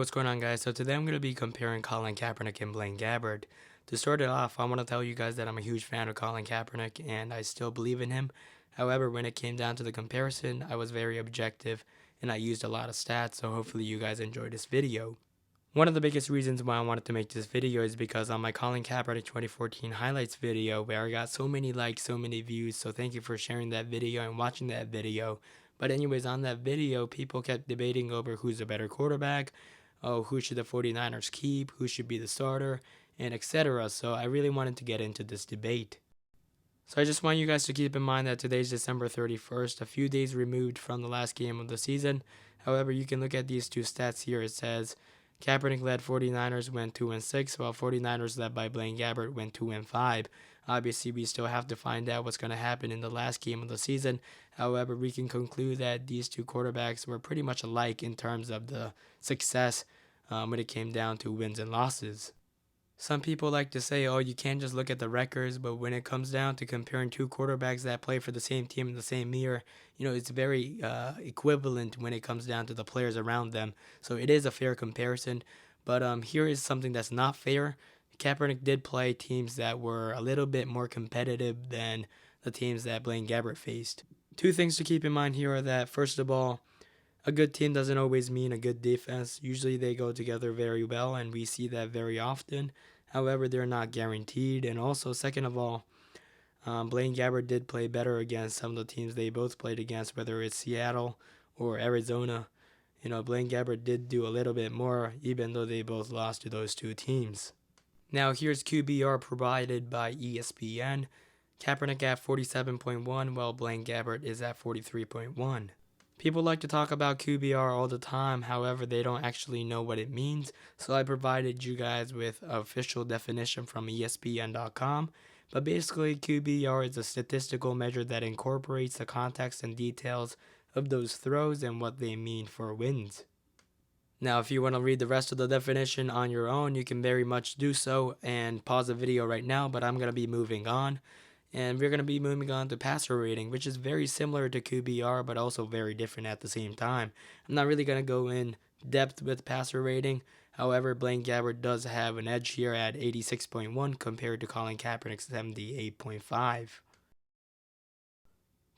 What's going on, guys? So today I'm going to be comparing Colin Kaepernick and Blaine Gabbert. To start it off, I want to tell you guys that I'm a huge fan of Colin Kaepernick and I still believe in him. However, when it came down to the comparison, I was very objective and I used a lot of stats, so hopefully you guys enjoy this video. One of the biggest reasons why I wanted to make this video is because on my Colin Kaepernick 2014 highlights video, where I got so many likes, so many views, so thank you for sharing that video and watching that video. But anyways, on that video, people kept debating over who's a better quarterback, who should the 49ers keep, who should be the starter, and etc. So I really wanted to get into this debate. So I just want you guys to keep in mind that today's December 31st, a few days removed from the last game of the season. However, you can look at these two stats here. It says Kaepernick led 49ers went 2-6, while 49ers led by Blaine Gabbert went 2-5. Obviously, we still have to find out what's going to happen in the last game of the season. However, we can conclude that these two quarterbacks were pretty much alike in terms of the success when it came down to wins and losses. Some people like to say, oh, you can't just look at the records, but when it comes down to comparing two quarterbacks that play for the same team in the same year, it's very equivalent when it comes down to the players around them. So it is a fair comparison, but here is something that's not fair. Kaepernick did play teams that were a little bit more competitive than the teams that Blaine Gabbert faced. Two things to keep in mind here are that, first of all, a good team doesn't always mean a good defense. Usually they go together very well, and we see that very often. However, they're not guaranteed. And also, second of all, Blaine Gabbert did play better against some of the teams they both played against, whether it's Seattle or Arizona. Blaine Gabbert did do a little bit more, even though they both lost to those two teams. Now, here's QBR provided by ESPN. Kaepernick at 47.1, while Blaine Gabbert is at 43.1. People like to talk about QBR all the time, however, they don't actually know what it means, so I provided you guys with an official definition from ESPN.com. But basically, QBR is a statistical measure that incorporates the context and details of those throws and what they mean for wins. Now, if you want to read the rest of the definition on your own, you can very much do so and pause the video right now, but I'm going to be moving on. And we're going to be moving on to passer rating, which is very similar to QBR, but also very different at the same time. I'm not really going to go in depth with passer rating. However, Blaine Gabbert does have an edge here at 86.1 compared to Colin Kaepernick's 78.5.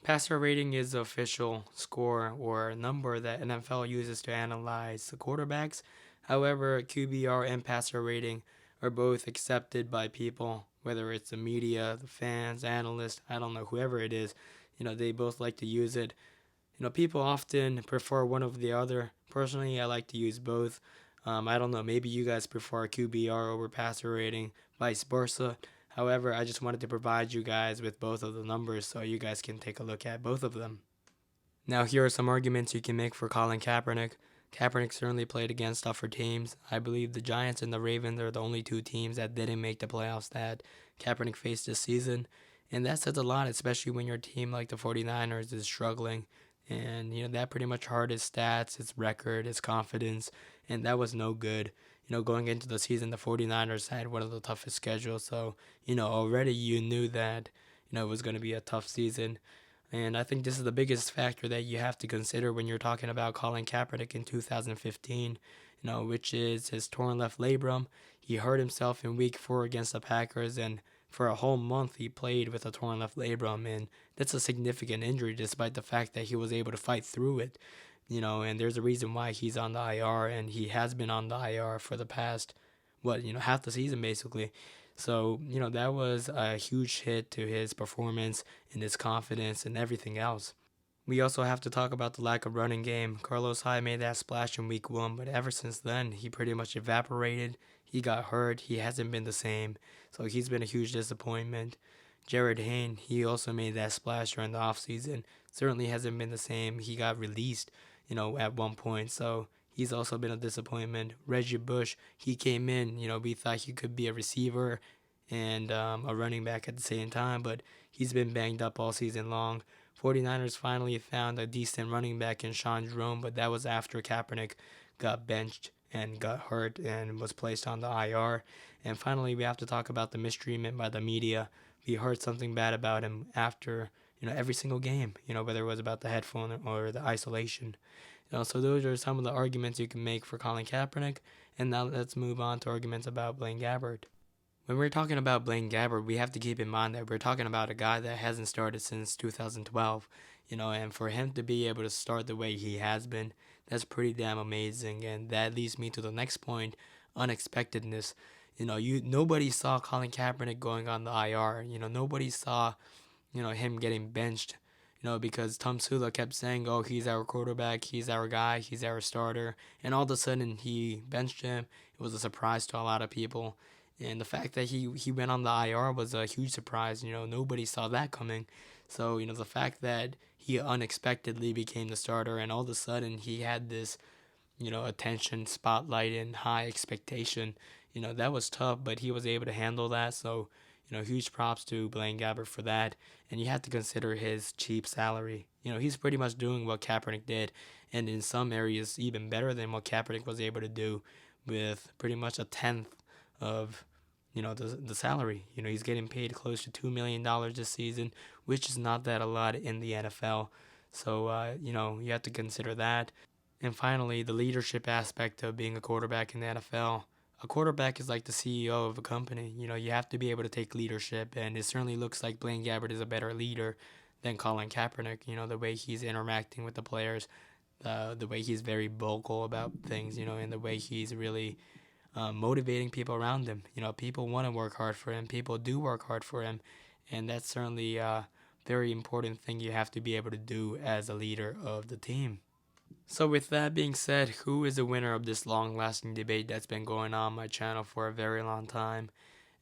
Passer rating is the official score or number that NFL uses to analyze the quarterbacks. However, QBR and passer rating are both accepted by people, whether it's the media, the fans, analysts, I don't know, whoever it is. They both like to use it. People often prefer one over the other. Personally, I like to use both. I don't know, maybe you guys prefer QBR over passer rating, vice versa. However, I just wanted to provide you guys with both of the numbers so you guys can take a look at both of them. Now, here are some arguments you can make for Colin Kaepernick. Kaepernick certainly played against tougher teams. I believe the Giants and the Ravens are the only two teams that didn't make the playoffs that Kaepernick faced this season. And that says a lot, especially when your team like the 49ers is struggling. And, that pretty much hurt his stats, his record, his confidence, and that was no good. Going into the season, the 49ers had one of the toughest schedules, so, already you knew that, it was going to be a tough season. And I think this is the biggest factor that you have to consider when you're talking about Colin Kaepernick in 2015, which is his torn left labrum. He hurt himself in week 4 against the Packers, and for a whole month he played with a torn left labrum, and that's a significant injury despite the fact that he was able to fight through it. And there's a reason why he's on the IR, and he has been on the IR for the past, half the season basically. So, that was a huge hit to his performance and his confidence and everything else. We also have to talk about the lack of running game. Carlos Hyde made that splash in week 1, but ever since then, he pretty much evaporated. He got hurt. He hasn't been the same. So he's been a huge disappointment. Jared Hayne, he also made that splash during the offseason. Certainly hasn't been the same. He got released, at one point. So he's also been a disappointment. Reggie Bush, he came in, we thought he could be a receiver and a running back at the same time, but he's been banged up all season long. 49ers finally found a decent running back in Sean Jerome, but that was after Kaepernick got benched and got hurt and was placed on the IR. And finally, we have to talk about the mistreatment by the media. We heard something bad about him after, every single game, whether it was about the headphone or the isolation. So those are some of the arguments you can make for Colin Kaepernick. And now let's move on to arguments about Blaine Gabbert. When we're talking about Blaine Gabbert, we have to keep in mind that we're talking about a guy that hasn't started since 2012, and for him to be able to start the way he has been, that's pretty damn amazing. And that leads me to the next point, unexpectedness. Nobody saw Colin Kaepernick going on the IR. Nobody saw, him getting benched. Because Tom Sula kept saying, "Oh, he's our quarterback, he's our guy, he's our starter," and all of a sudden he benched him. It was a surprise to a lot of people. And the fact that he went on the IR was a huge surprise. Nobody saw that coming. So, the fact that he unexpectedly became the starter and all of a sudden he had this, attention, spotlight, and high expectation, that was tough, but he was able to handle that. So, huge props to Blaine Gabbert for that. And you have to consider his cheap salary. He's pretty much doing what Kaepernick did, and in some areas, even better than what Kaepernick was able to do with pretty much a tenth of the salary. He's getting paid close to $2 million this season, which is not that a lot in the NFL. So you have to consider that. And finally, the leadership aspect of being a quarterback in the NFL. A quarterback is like the CEO of a company. You have to be able to take leadership, and it certainly looks like Blaine Gabbert is a better leader than Colin Kaepernick. The way he's interacting with the players, the way he's very vocal about things, and the way he's really motivating people around him. People want to work hard for him. People do work hard for him, and that's certainly a very important thing you have to be able to do as a leader of the team. So with that being said, who is the winner of this long-lasting debate that's been going on my channel for a very long time?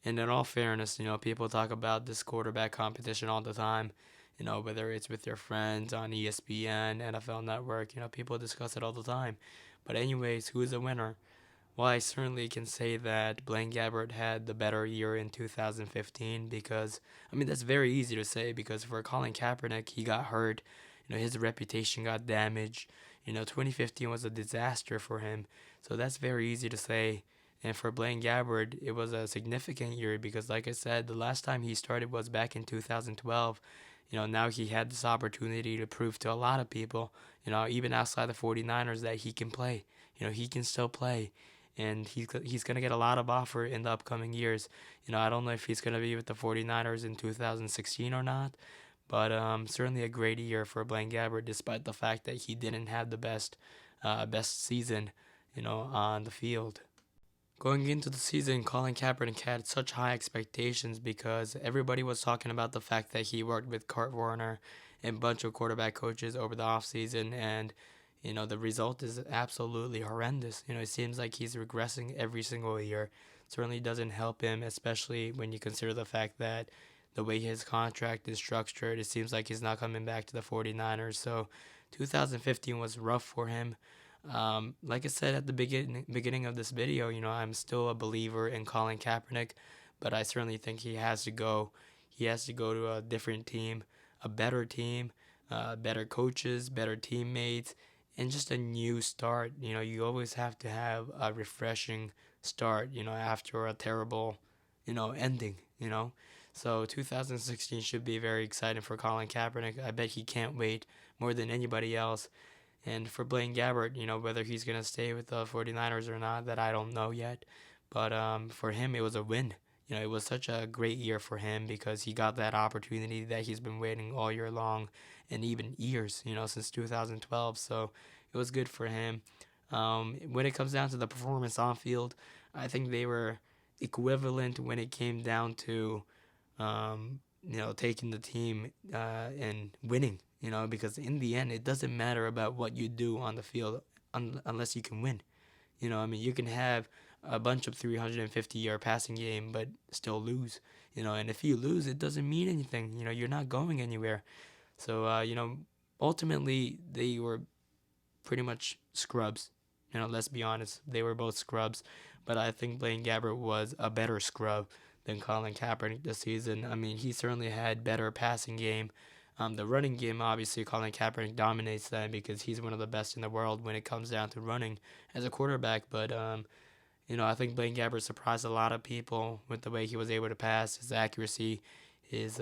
And in all fairness, people talk about this quarterback competition all the time. Whether it's with your friends on ESPN, NFL Network, people discuss it all the time. But anyways, who is the winner? Well, I certainly can say that Blaine Gabbert had the better year in 2015 because, that's very easy to say because for Colin Kaepernick, he got hurt. His reputation got damaged. 2015 was a disaster for him. So that's very easy to say. And for Blaine Gabbert, it was a significant year because, like I said, the last time he started was back in 2012. Now he had this opportunity to prove to a lot of people, even outside the 49ers, that he can play. He can still play. And he's going to get a lot of offer in the upcoming years. I don't know if he's going to be with the 49ers in 2016 or not, but certainly a great year for Blaine Gabbert, despite the fact that he didn't have the best season, on the field. Going into the season, Colin Kaepernick had such high expectations because everybody was talking about the fact that he worked with Kurt Warner and a bunch of quarterback coaches over the offseason, and the result is absolutely horrendous. It seems like he's regressing every single year. Certainly doesn't help him, especially when you consider the fact that the way his contract is structured, it seems like he's not coming back to the 49ers. So 2015 was rough for him. Like I said at the beginning of this video, I'm still a believer in Colin Kaepernick, but I certainly think he has to go. He has to go to a different team, a better team, better coaches, better teammates, and just a new start. You always have to have a refreshing start, after a terrible, ending, So 2016 should be very exciting for Colin Kaepernick. I bet he can't wait more than anybody else. And for Blaine Gabbert, whether he's going to stay with the 49ers or not, that I don't know yet. But for him, it was a win. It was such a great year for him because he got that opportunity that he's been waiting all year long and even years, since 2012. So it was good for him. When it comes down to the performance on field, I think they were equivalent when it came down to, taking the team and winning. Because in the end, it doesn't matter about what you do on the field unless you can win. You can have a bunch of 350-yard passing game, but still lose. And if you lose, it doesn't mean anything. You're not going anywhere. So, ultimately, they were pretty much scrubs. Let's be honest. They were both scrubs. But I think Blaine Gabbert was a better scrub than Colin Kaepernick this season. He certainly had better passing game. The running game, obviously, Colin Kaepernick dominates that because he's one of the best in the world when it comes down to running as a quarterback. But, I think Blaine Gabbert surprised a lot of people with the way he was able to pass, his accuracy, his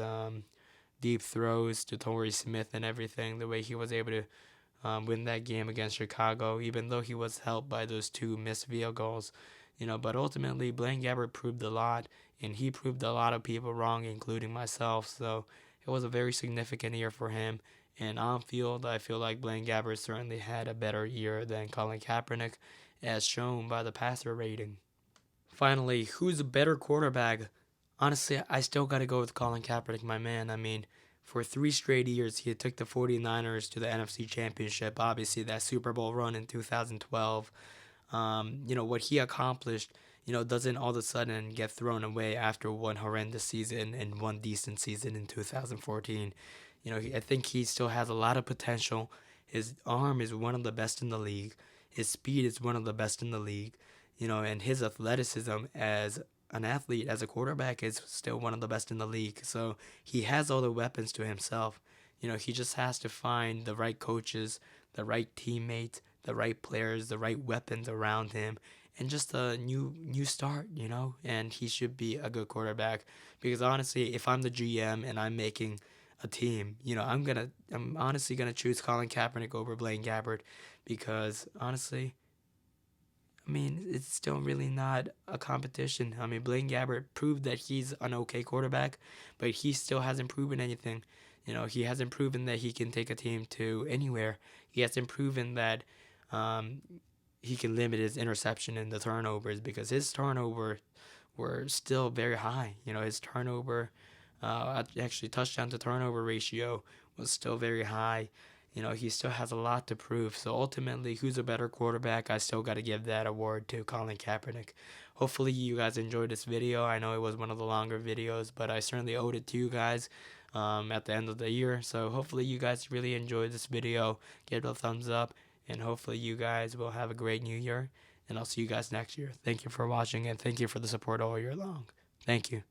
deep throws to Torrey Smith and everything, the way he was able to win that game against Chicago, even though he was helped by those two missed field goals. But ultimately, Blaine Gabbert proved a lot, and he proved a lot of people wrong, including myself. So it was a very significant year for him. And on field, I feel like Blaine Gabbert certainly had a better year than Colin Kaepernick, as shown by the passer rating. Finally, who's a better quarterback? Honestly, I still got to go with Colin Kaepernick, my man. I mean, for 3 straight years, he took the 49ers to the NFC Championship. Obviously, that Super Bowl run in 2012. What he accomplished, doesn't all of a sudden get thrown away after one horrendous season and one decent season in 2014. I think he still has a lot of potential. His arm is one of the best in the league. His speed is one of the best in the league. And his athleticism as an athlete, as a quarterback, is still one of the best in the league. So he has all the weapons to himself. He just has to find the right coaches, the right teammates, the right players, the right weapons around him, and just a new start, and he should be a good quarterback. Because honestly, if I'm the GM and I'm making a team, I'm honestly gonna choose Colin Kaepernick over Blaine Gabbert, because honestly, I mean, it's still really not a competition. I mean, Blaine Gabbert proved that he's an okay quarterback, but he still hasn't proven anything. He hasn't proven that he can take a team to anywhere. He hasn't proven that um, he can limit his interception and the turnovers, because his turnover were still very high. His turnover, actually touchdown to turnover ratio was still very high. He still has a lot to prove. So ultimately, who's a better quarterback? I still got to give that award to Colin Kaepernick. Hopefully, you guys enjoyed this video. I know it was one of the longer videos, but I certainly owed it to you guys at the end of the year. So hopefully, you guys really enjoyed this video. Give it a thumbs up, and hopefully, you guys will have a great new year. And I'll see you guys next year. Thank you for watching, and thank you for the support all year long. Thank you.